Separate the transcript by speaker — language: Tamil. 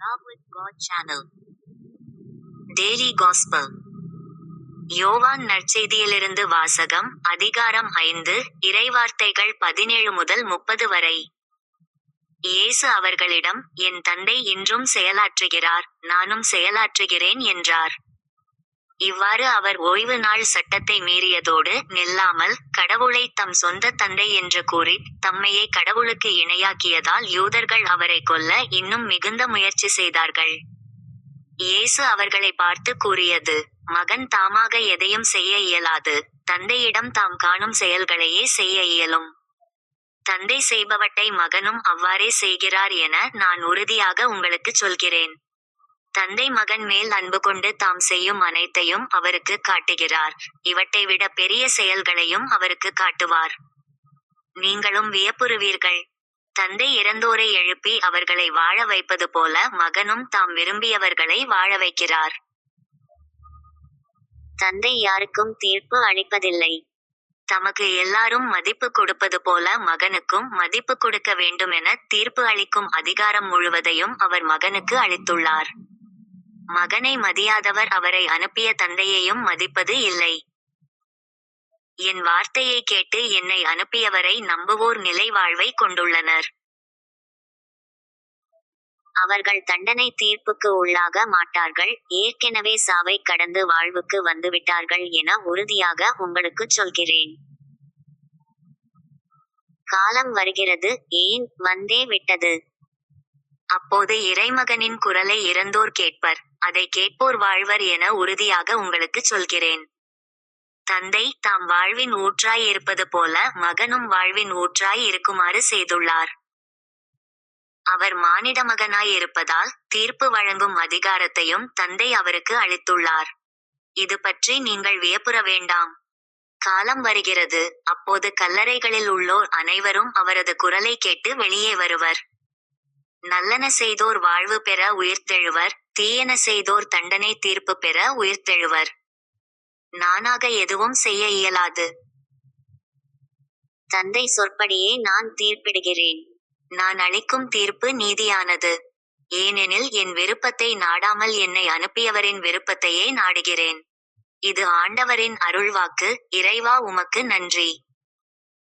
Speaker 1: Love with God channel. Daily Gospel. யோவான் நற்செய்தியிலிருந்து வாசகம். அதிகாரம் 5, இறைவார்த்தைகள் 17 முதல் 30 வரை. இயேசு அவர்களிடம், என் தந்தை இன்றும் செயலாற்றுகிறார், நானும் செயலாற்றுகிறேன் என்றார். இவ்வாறு அவர் ஓய்வு நாள் சட்டத்தை மீறியதோடு நில்லாமல், கடவுளை தம் சொந்த தந்தை என்று கூறி, தம்மையே கடவுளுக்கு இணையாக்கியதால் யூதர்கள் அவரை கொல்ல இன்னும் மிகுந்த முயற்சி செய்தார்கள். இயேசு அவர்களை பார்த்து கூறியது, மகன் தாமாக எதையும் செய்ய இயலாது, தந்தையிடம் தாம் காணும் செயல்களையே செய்ய இயலும். தந்தை செய்பவற்றை மகனும் அவ்வாறே செய்கிறார் என நான் உறுதியாக உங்களுக்குச் சொல்கிறேன். தந்தை மகன் மேல் அன்பு கொண்டு தாம் செய்யும் அனைத்தையும் அவருக்கு காட்டுகிறார். இவற்றை விட பெரிய செயல்களையும் அவருக்கு காட்டுவார். நீங்களும் வியப்புறுவீர்கள். தந்தை இறந்தோரை எழுப்பி அவர்களை வாழ வைப்பது போல மகனும் தாம் விரும்பியவர்களை வாழ வைக்கிறார். தந்தை யாருக்கும் தீர்ப்பு அளிப்பதில்லை. தமக்கு எல்லாரும் மதிப்பு கொடுப்பது போல மகனுக்கும் மதிப்பு கொடுக்க வேண்டுமென தீர்ப்பு அளிக்கும் அதிகாரம் முழுவதையும் அவர் மகனுக்கு அளித்துள்ளார். மகனை மதியாதவர் அவரை அனுப்பிய தந்தையையும் மதிப்பது இல்லை. என் வார்த்தையை கேட்டு என்னை அனுப்பியவரை நம்புவோர் நிலை வாழ்வை கொண்டுள்ளனர். அவர்கள் தண்டனை தீர்ப்புக்கு உள்ளாக மாட்டார்கள், ஏற்கெனவே சாவை கடந்து வாழ்வுக்கு வந்துவிட்டார்கள் என உறுதியாக உங்களுக்குச் சொல்கிறேன். காலம் வருகிறது, ஏன் வந்தே விட்டது. அப்போது இறைமகனின் குரலை இறந்தோர் கேட்பர், அதை கேட்போர் வாழ்வர் என உறுதியாக உங்களுக்குச் சொல்கிறேன். தந்தை தாம் வாழ்வின் ஊற்றாய் இருப்பது போல மகனும் வாழ்வின் ஊற்றாய் இருக்குமாறு செய்துள்ளார். அவர் மானிட மகனாய் இருப்பதால் தீர்ப்பு வழங்கும் அதிகாரத்தையும் தந்தை அவருக்கு அளித்துள்ளார். இது பற்றி நீங்கள் வியப்புற வேண்டாம். காலம் வருகிறது, அப்போது கல்லறைகளில் உள்ளோர் அனைவரும் அவரது குரலை கேட்டு வெளியே வருவர். நல்லன செய்தோர் வாழ்வு பெற உயிர்த்தெழுவர், தீயன செய்தோர் தண்டனை தீர்ப்பு பெற உயிர்த்தெழுவர். நானாக எதுவும் செய்ய இயலாது. தந்தை சொற்படியே நான் தீர்ப்பிடுகிறேன். நான் அளிக்கும் தீர்ப்பு நீதியானது. ஏனெனில் என் விருப்பத்தை நாடாமல் என்னை அனுப்பியவரின் விருப்பத்தையே நாடுகிறேன். இது ஆண்டவரின் அருள்வாக்கு. இறைவா, உமக்கு நன்றி.